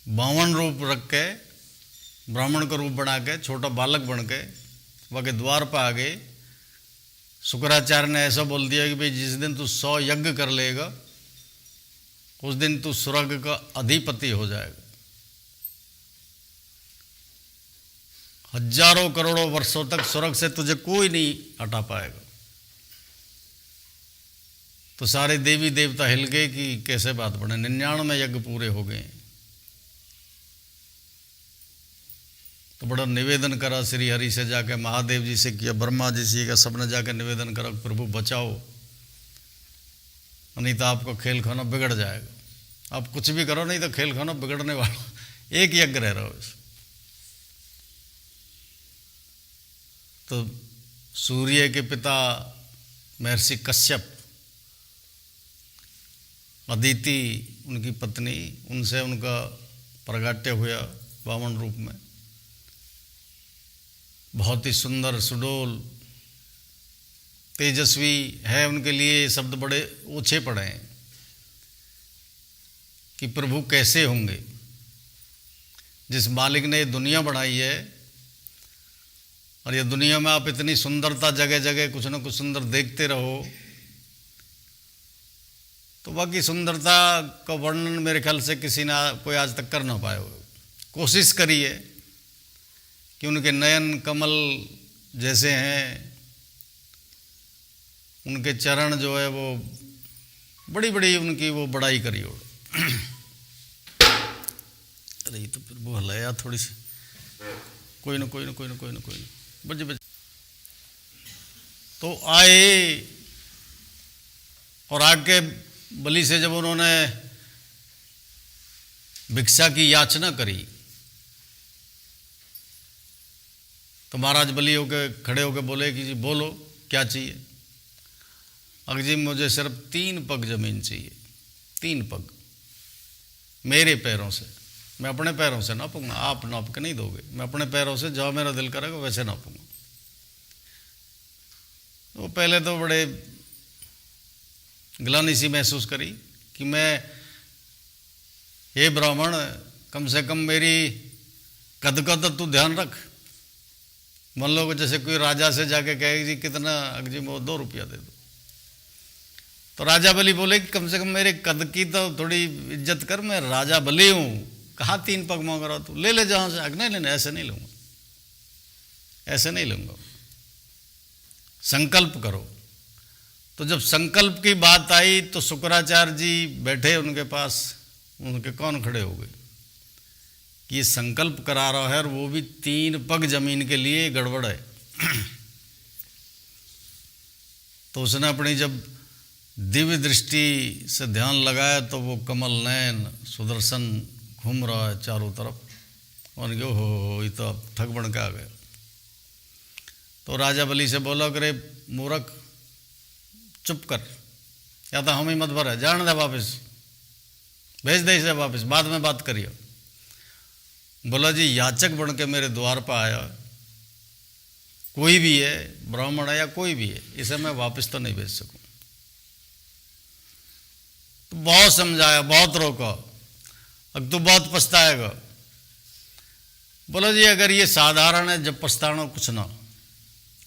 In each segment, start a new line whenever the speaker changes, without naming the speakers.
बावन रूप रख के, ब्राह्मण का रूप बना के, छोटा बालक बन के वह के द्वार पर आ गए। शुक्राचार्य ने ऐसा बोल दिया कि भाई जिस दिन तू 100 यज्ञ कर लेगा उस दिन तू स्वर्ग का अधिपति हो जाएगा। हजारों करोड़ों वर्षों तक स्वर्ग से तुझे कोई नहीं हटा पाएगा। तो सारे देवी देवता हिल गए कि कैसे बात बने। 99 यज्ञ पूरे हो गए। तो बड़ा निवेदन करा श्री हरि से, जाके महादेव जी से किया, ब्रह्मा जी से किया, सबने जाके निवेदन करा प्रभु बचाओ, नहीं तो आपका खेल खाना बिगड़ जाएगा। आप कुछ भी करो नहीं तो खेल खाना बिगड़ने वाला। एक यज्ञ रह रहा हो। तो सूर्य के पिता महर्षि कश्यप, अदिति उनकी पत्नी, उनसे उनका प्रागट्य हुआ वामन रूप में। बहुत ही सुंदर, सुडोल, तेजस्वी है। उनके लिए शब्द बड़े ऊंचे पड़े हैं कि प्रभु कैसे होंगे। जिस मालिक ने दुनिया बनाई है और ये दुनिया में आप इतनी सुंदरता जगह जगह कुछ ना कुछ सुंदर देखते रहो, तो बाकी सुंदरता का वर्णन मेरे ख्याल से किसी ने कोई आज तक कर ना पाया हो। कोशिश करिए कि उनके नयन कमल जैसे हैं, उनके चरण जो है वो बड़ी बड़ी उनकी वो बड़ाई करी हो। अरे ये तो फिर वो हलाया थोड़ी सी, कोई ना कोई ना कोई ना कोई ना कोई ना बजे बजे। तो आए और आके बलि से जब उन्होंने भिक्षा की याचना करी तो महाराज बलि होके खड़े होके बोले कि जी बोलो क्या चाहिए। अगर जी मुझे सिर्फ 3 पग जमीन चाहिए, 3 पग मेरे पैरों से। मैं अपने पैरों से नापूंगा, आप नाप के नहीं दोगे। मैं अपने पैरों से जहाँ मेरा दिल करेगा वैसे नापूंगा। तो पहले तो बड़े ग्लानि सी महसूस करी कि मैं, हे ब्राह्मण, कम से कम मेरी कद का तो तू ध्यान रख। मान लो कि जैसे कोई राजा से जाके कहे जी कितना, अगर जी वो 2 रुपया दे दो, तो राजा बलि बोले कि कम से कम मेरे कद की तो थोड़ी इज्जत कर, मैं राजा बलि हूँ। कहाँ 3 पग मांग रहा तू, ले ले जहाँ से। नहीं लेना, ऐसे नहीं लूँगा, ऐसे नहीं लूँगा, संकल्प करो। तो जब संकल्प की बात आई तो शुक्राचार्य जी बैठे उनके पास, उनके कौन खड़े हो गए कि ये संकल्प करा रहा है और वो भी 3 पग जमीन के लिए, गड़बड़ है। तो उसने अपनी जब दिव्य दृष्टि से ध्यान लगाया तो वो कमल नयन सुदर्शन घूम रहा है चारों तरफ। उनके हो ये तो अब ठग बन के आ गया। तो राजा बलि से बोला करे मूर्ख चुप कर, या तो हम ही मत भर है, जान दे वापस, भेज दे इसे वापस, बाद में बात करियो। बोला जी याचक बन के मेरे द्वार पर आया, कोई भी है, ब्राह्मण है या कोई भी है, इसे मैं वापस तो नहीं भेज सकूं। तो बहुत समझाया, बहुत रोका, अब तू बहुत पछताएगा। बोला जी अगर ये साधारण है जब पछताना कुछ ना,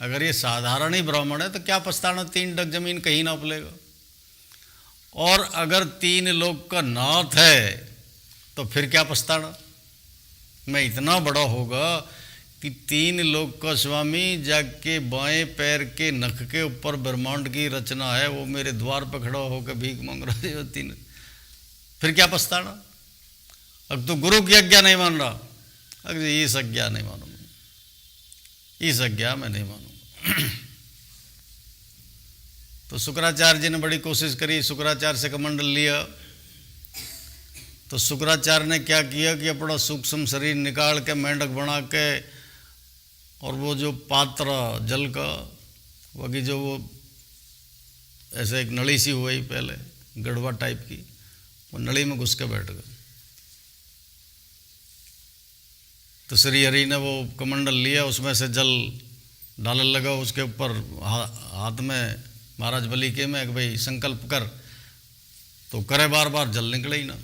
अगर ये साधारण ही ब्राह्मण है तो क्या पछताना, 3 डग जमीन कहीं ना उपलेगा। और अगर 3 लोग का नाथ है तो फिर क्या पछताना। मैं इतना बड़ा होगा कि 3 लोग का स्वामी, जाके बाएं पैर के नख के ऊपर ब्रह्मांड की रचना है, वो मेरे द्वार पर खड़ा होकर भीख मांग रहा है 3, फिर क्या पछताना। अब तो गुरु की आज्ञा नहीं मान रहा, अगर इस आज्ञा नहीं मानूंगा, इस आज्ञा मैं नहीं मानूंगा। तो शुक्राचार्य जी ने बड़ी कोशिश करी, शुक्राचार्य से कमंडल लिया। तो शुक्राचार्य ने क्या किया कि अपना सूक्ष्म शरीर निकाल के मेंढक बना के, और वो जो पात्र जल का बाकी जो वो ऐसे एक नली सी हुई पहले गड़वा टाइप की, वो नली में घुस के बैठ गए। तो श्री हरि ने वो कमंडल लिया, उसमें से जल डालने लगा उसके ऊपर, हाथ में महाराज बलि के में कि भाई संकल्प कर। तो करे बार बार, जल निकले ही ना।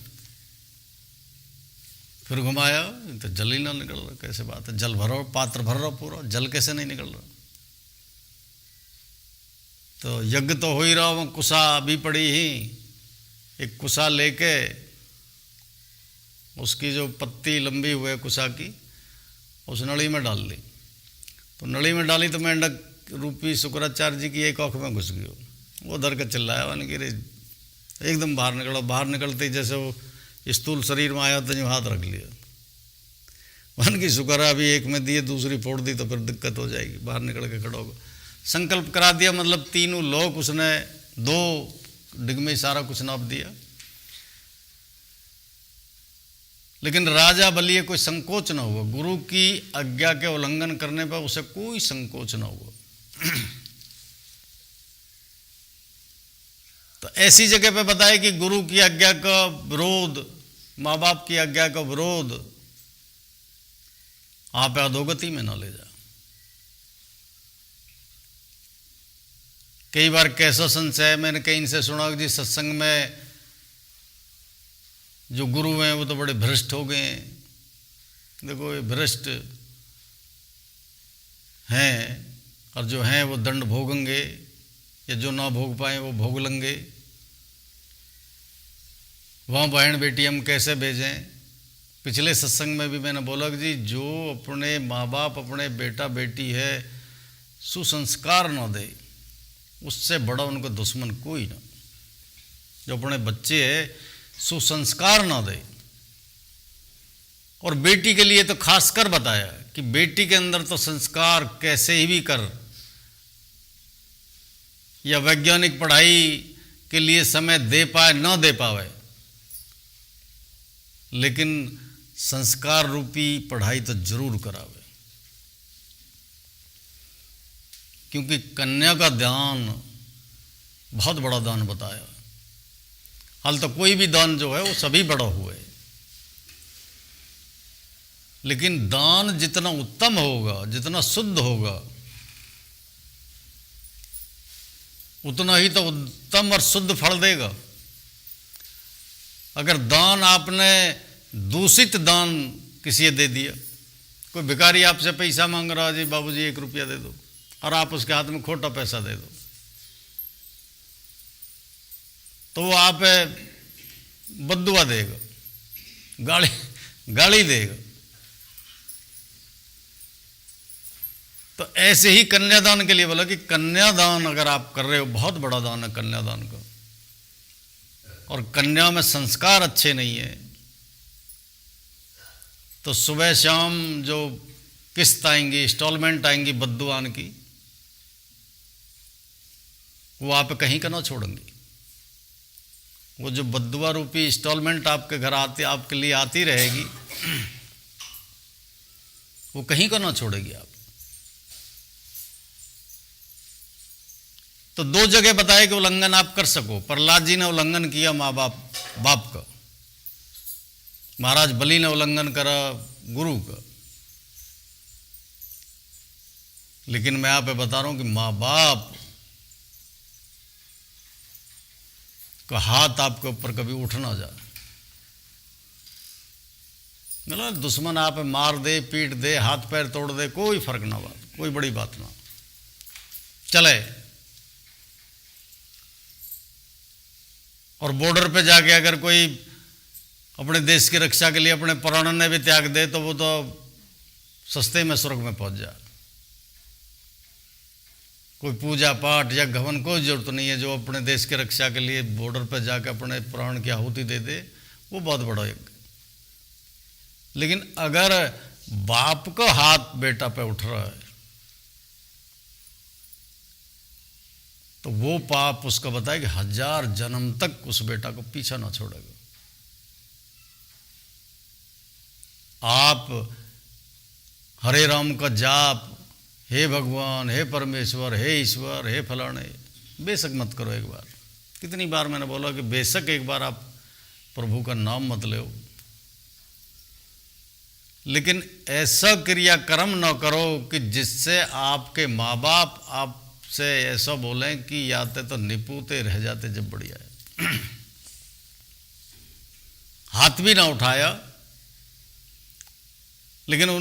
फिर घुमाया तो जल ही ना निकल रहा, कैसे बात है, जल भरो, पात्र भर रहा पूरा, जल कैसे नहीं निकल रहा। तो यज्ञ तो हो ही रहा, वो कुसा अभी पड़ी ही, एक कुसा लेके उसकी जो पत्ती लंबी हुई कुसा की उस नली में डाल दी। तो नली में डाली तो मेंढक रूपी शुक्राचार्य जी की एक आँख में घुस गई। वो धर के चिल्लाया, वन कि एकदम बाहर निकला। बाहर निकलते ही जैसे वो स्थूल शरीर में आया तो यूँ हाथ रख लिया। वन की शुक्र है अभी एक में दिए, दूसरी फोड़ दी तो फिर दिक्कत हो जाएगी। बाहर निकल के खड़ा होगा, संकल्प करा दिया, मतलब तीनों लोग उसने 2 डिग में सारा कुछ नाप दिया। लेकिन राजा बलिए कोई संकोच ना हुआ, गुरु की आज्ञा के उल्लंघन करने पर उसे कोई संकोच ना हुआ। तो ऐसी जगह पे बताए कि गुरु की आज्ञा का विरोध, माँ बाप की आज्ञा का विरोध आप अधोगति में ना ले जा। कई बार कैसा संशय, मैंने कहीं इनसे सुना कि जी सत्संग में जो गुरु हैं वो तो बड़े भ्रष्ट हो गए हैं। देखो ये भ्रष्ट हैं और जो हैं वो दंड भोगेंगे, या जो ना भोग पाए वो भोग लेंगे। वहाँ बहन बेटी हम कैसे भेजें। पिछले सत्संग में भी मैंने बोला कि जी जो अपने माँ बाप, अपने बेटा बेटी है सुसंस्कार न दे, उससे बड़ा उनका दुश्मन कोई ना। जो अपने बच्चे है सुसंस्कार ना दे, और बेटी के लिए तो खासकर बताया कि बेटी के अंदर तो संस्कार कैसे ही भी कर, या वैज्ञानिक पढ़ाई के लिए समय दे पाए ना दे पावे, लेकिन संस्कार रूपी पढ़ाई तो जरूर करावे। क्योंकि कन्या का दान बहुत बड़ा दान बताया। हाल तो कोई भी दान जो है वो सभी बड़ा हुए, लेकिन दान जितना उत्तम होगा, जितना शुद्ध होगा, उतना ही तो उत्तम और शुद्ध फल देगा। अगर दान आपने दूषित दान किसी दे दिया, कोई भिखारी आपसे पैसा मांग रहा है, जी बाबूजी 1 रुपया दे दो, और आप उसके हाथ में खोटा पैसा दे दो, तो वो आप बद्दुआ देगा, गाली देगा। तो ऐसे ही कन्यादान के लिए बोला कि कन्यादान अगर आप कर रहे हो, बहुत बड़ा दान है कन्यादान का, और कन्या में संस्कार अच्छे नहीं है, तो सुबह शाम जो किस्त आएंगी, इंस्टॉलमेंट आएंगी बद्दुआन की, वो आप कहीं का ना छोड़ेंगी। वो जो बद्दुआ रूपी इंस्टॉलमेंट आपके घर आपके लिए आती रहेगी, वो कहीं का ना छोड़ेगी आप। तो 2 जगह बताए कि उल्लंघन आप कर सको। प्रहलाद जी ने उल्लंघन किया माँ बाप का, महाराज बलि ने उल्लंघन करा गुरु का। लेकिन मैं आप बता रहा हूं कि माँ बाप का हाथ आपके ऊपर कभी उठ ना जाए। मतलब दुश्मन आप मार दे, पीट दे, हाथ पैर तोड़ दे, कोई फर्क ना, बात कोई बड़ी बात ना चले। और बॉर्डर पे जाके अगर कोई अपने देश की रक्षा के लिए अपने प्राणों ने भी त्याग दे, तो वो तो सस्ते में स्वर्ग में पहुंच जाए। कोई पूजा पाठ या घवन कोई जरूरत नहीं है। जो अपने देश की रक्षा के लिए बॉर्डर पर जाकर अपने प्राण की आहुति दे दे, वो बहुत बड़ा यज्ञ। लेकिन अगर बाप का हाथ बेटा पे उठ रहा है, तो वो पाप उसका बताए कि 1000 जन्म तक उस बेटा को पीछा ना छोड़ेगा। आप हरे राम का जाप, हे भगवान, हे परमेश्वर, हे ईश्वर, हे फलाने, बेशक मत करो। एक बार, कितनी बार मैंने बोला कि बेशक एक बार आप प्रभु का नाम मत लो, लेकिन ऐसा क्रियाक्रम न करो कि जिससे आपके माँ बाप आपसे ऐसा बोलें कि याते तो निपुते रह जाते जब बढ़िया है। हाथ भी ना उठाया, लेकिन